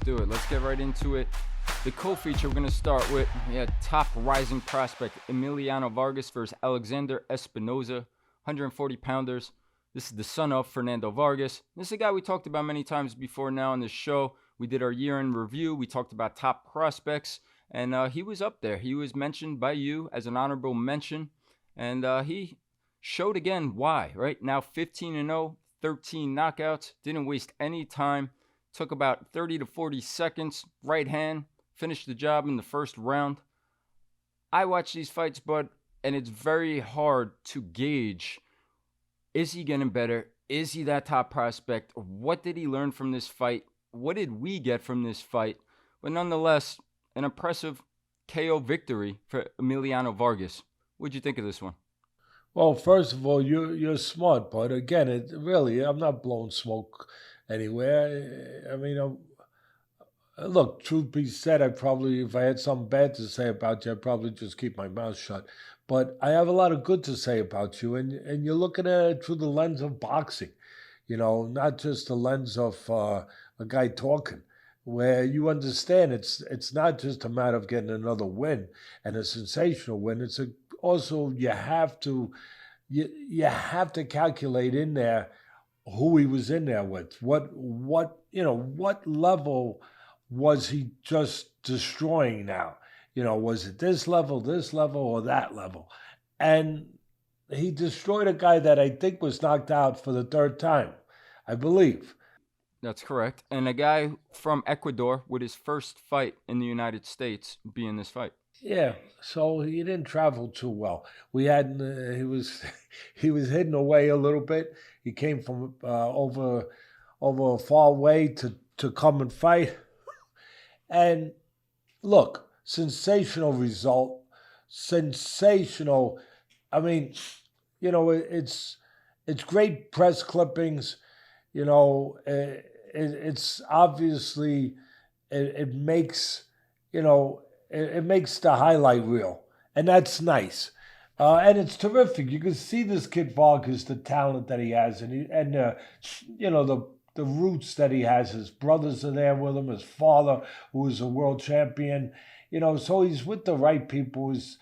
do it. Let's get right into it. The co-feature we're going to start with, we had top rising prospect Emiliano Vargas versus Alexander Espinoza, 140-pounders. This is the son of Fernando Vargas. This is a guy we talked about many times before now on this show. We did our year-end review. We talked about top prospects, and he was up there. He was mentioned by you as an honorable mention, and he showed again why, right? Now 15-0, 13 knockouts, didn't waste any time, took about 30 to 40 seconds, right hand, finished the job in the first round. I watch these fights, bud, and it's very hard to gauge, is he getting better? Is he that top prospect? What did he learn from this fight? What did we get from this fight? But nonetheless, an impressive KO victory for Emiliano Vargas. What'd you think of this one? Well, first of all, you're smart, but again, I'm not blowing smoke anywhere. Look, truth be said, if I had something bad to say about you, I'd probably just keep my mouth shut. But I have a lot of good to say about you, and you're looking at it through the lens of boxing, not just the lens of a guy talking, where you understand it's not just a matter of getting another win and a sensational win. Also you have to calculate in there who he was in there with. What level was he just destroying now? Was it this level, or that level? And he destroyed a guy that I think was knocked out for the third time, I believe. That's correct. And a guy from Ecuador with his first fight in the United States be in this fight. Yeah, so he didn't travel too well. We had he was hidden away a little bit. He came from over a far way to come and fight. And look, sensational result, sensational. I mean, it's great press clippings. It's obviously it makes it makes the highlight reel, and that's nice. And it's terrific. You can see this kid Vargas, the talent that he has, and the roots that he has. His brothers are there with him. His father, who is a world champion. So he's with the right people. It's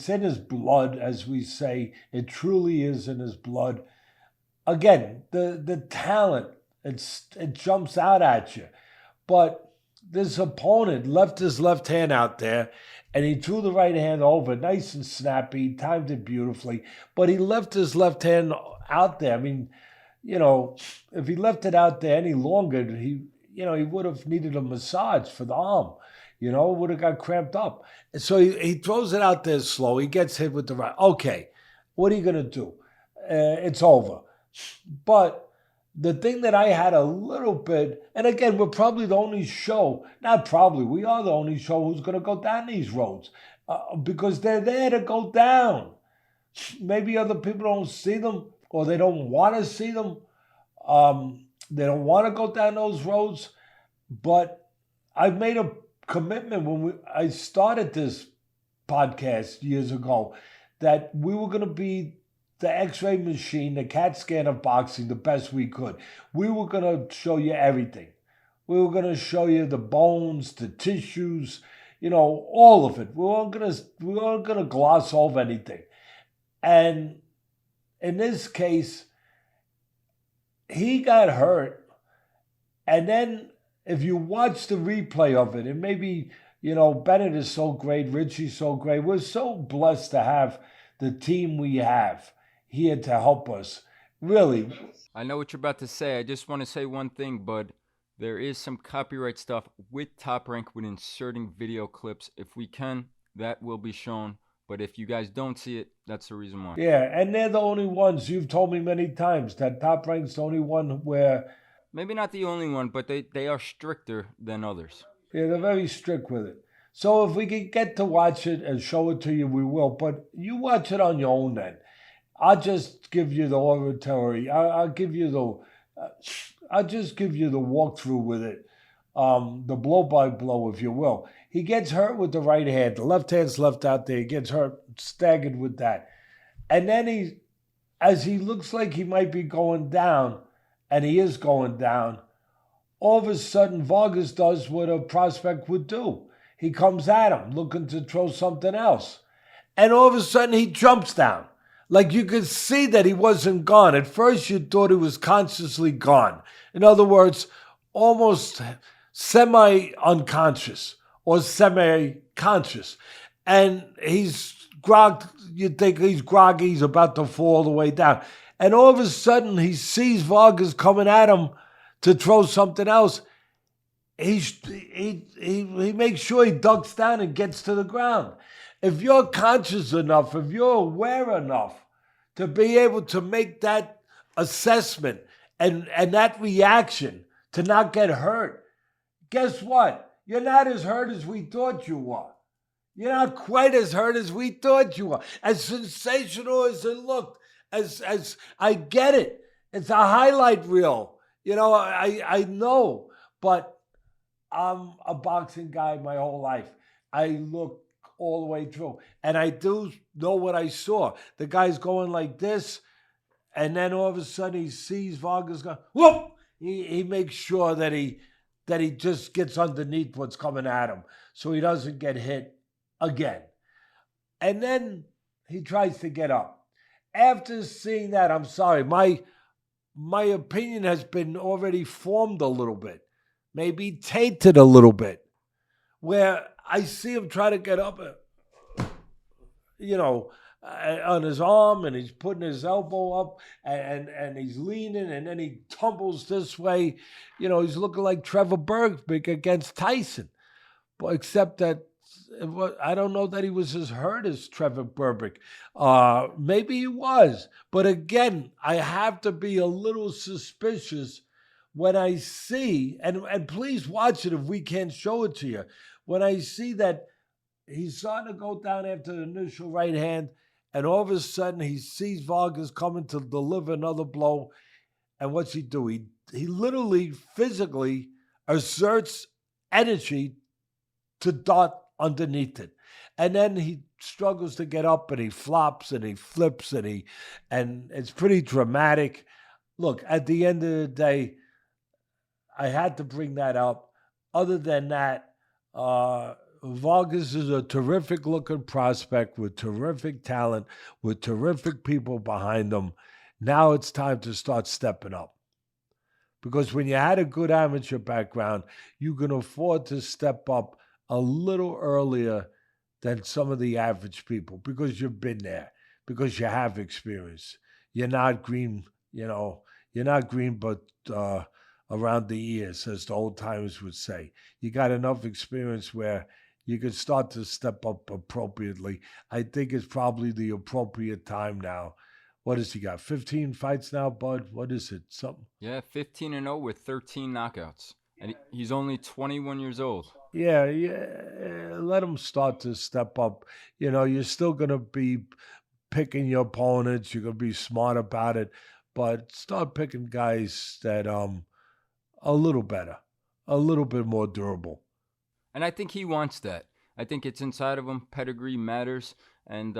in his blood, as we say. It truly is in his blood. Again, the talent, it jumps out at you. But this opponent left his left hand out there, and he threw the right hand over, nice and snappy, timed it beautifully. But he left his left hand out there. I mean, if he left it out there any longer, he would have needed a massage for the arm. Would have got cramped up. So he throws it out there slow. He gets hit with the right. Okay, what are you going to do? It's over. But the thing that I had a little bit, and again, we're probably the only show, not probably, we are the only show who's going to go down these roads because they're there to go down. Maybe other people don't see them or they don't want to see them. They don't want to go down those roads. But I made a commitment when I started this podcast years ago that we were going to be the x-ray machine, the CAT scan of boxing, the best we could. We were going to show you everything. We were going to show you the bones, the tissues, all of it. We weren't going to gloss over anything. And in this case, he got hurt. And then if you watch the replay of it, and maybe, Bennett is so great, Richie's so great. We're so blessed to have the team we have here to help us. Really. I know what you're about to say. I just want to say one thing, bud. There is some copyright stuff with Top Rank with inserting video clips. If we can, that will be shown. But if you guys don't see it, that's the reason why. Yeah, and they're the only ones. You've told me many times that Top Rank's the only one where... Maybe not the only one, but they are stricter than others. Yeah, they're very strict with it. So if we can get to watch it and show it to you, we will. But you watch it on your own then. I'll just give you the oratory. I'll just give you the walkthrough with it, the blow by blow, if you will. He gets hurt with the right hand. The left hand's left out there. He gets hurt, staggered with that. And then as he looks like he might be going down, and he is going down, All of a sudden, Vargas does what a prospect would do. He comes at him looking to throw something else. And all of a sudden, he jumps down. Like you could see that he wasn't gone. At first, you thought he was consciously gone. In other words, almost semi-unconscious or semi-conscious. And he's grogged. You think he's groggy, he's about to fall all the way down. And all of a sudden, he sees Vargas coming at him to throw something else. He makes sure he ducks down and gets to the ground. If you're conscious enough, if you're aware enough to be able to make that assessment and that reaction to not get hurt, guess what? You're not as hurt as we thought you were. You're not quite as hurt as we thought you were. As sensational as it looked, as I get it. It's a highlight reel. I know, but I'm a boxing guy my whole life. I look all the way through. And I do know what I saw. The guy's going like this, and then all of a sudden he sees Vargas go, whoop! He makes sure that he just gets underneath what's coming at him so he doesn't get hit again. And then he tries to get up. After seeing that, I'm sorry, my opinion has been already formed a little bit, maybe tainted a little bit, where I see him try to get up, on his arm, and he's putting his elbow up, and he's leaning, and then he tumbles this way. He's looking like Trevor Berbick against Tyson, but except that I don't know that he was as hurt as Trevor Berbick. Maybe he was, but again, I have to be a little suspicious when I see, and please watch it if we can't show it to you, when I see that he's starting to go down after the initial right hand, and all of a sudden he sees Vargas coming to deliver another blow, and what's he do? He literally, physically asserts energy to dart underneath it. And then he struggles to get up, and he flops, and he flips, and it's pretty dramatic. Look, at the end of the day, I had to bring that up. Other than that, Vargas is a terrific looking prospect with terrific talent, with terrific people behind him. Now it's time to start stepping up. Because when you had a good amateur background, you can afford to step up a little earlier than some of the average people, because you've been there, because you have experience. You're not green, but around the ears, as the old timers would say. You got enough experience where you can start to step up appropriately. I think it's probably the appropriate time now. What has he got? 15 fights now, Bud? What is it? Something? Yeah, 15-0 with 13 knockouts. And he's only 21 years old. Yeah, let him start to step up. You're still going to be picking your opponents. You're going to be smart about it. But start picking guys that a little better, a little bit more durable. And I think he wants that. I think it's inside of him. Pedigree matters. And,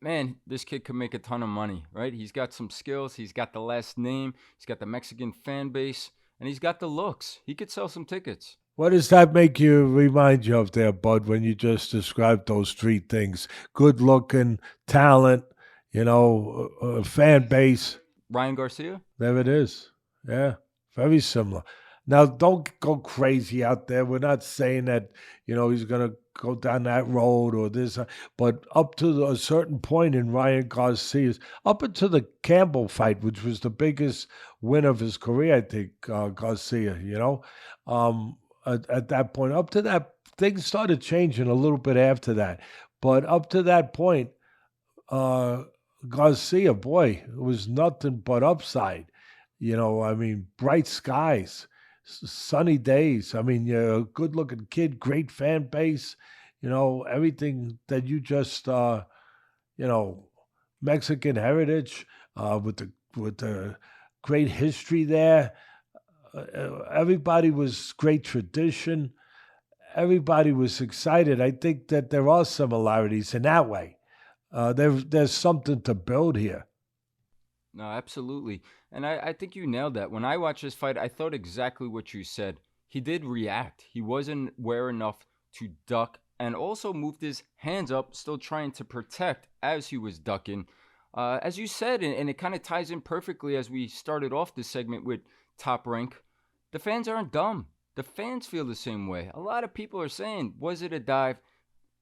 man, this kid could make a ton of money, right? He's got some skills. He's got the last name. He's got the Mexican fan base. And he's got the looks. He could sell some tickets. What does that make you remind you of there, Bud, when you just described those three things? Good looking, talent, fan base. Ryan Garcia? There it is. Yeah, very similar. Now, don't go crazy out there. We're not saying that, he's going to go down that road or this, but up to a certain point in Ryan Garcia's, up until the Campbell fight, which was the biggest win of his career, I think, Garcia, at that point, up to that, things started changing a little bit after that. But up to that point, Garcia, boy, it was nothing but upside. Bright skies, sunny days. You're a good-looking kid, great fan base. Everything that you just, Mexican heritage with the great history there. Everybody was great tradition. Everybody was excited. I think that there are similarities in that way. There's something to build here. No, absolutely. And I think you nailed that. When I watched this fight, I thought exactly what you said. He did react. He wasn't aware enough to duck and also moved his hands up, still trying to protect as he was ducking. As you said, and it kind of ties in perfectly as we started off this segment with Top Rank, the fans aren't dumb. The fans feel the same way. A lot of people are saying, was it a dive?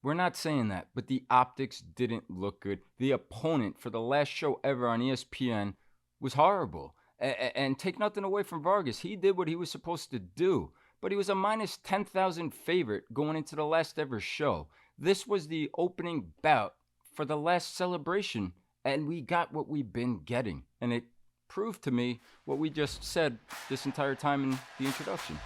We're not saying that, but the optics didn't look good. The opponent for the last show ever on ESPN was horrible. And take nothing away from Vargas. He did what he was supposed to do, but he was a minus 10,000 favorite going into the last ever show. This was the opening bout for the last celebration, and we got what we've been getting. And it proved to me what we just said this entire time in the introduction.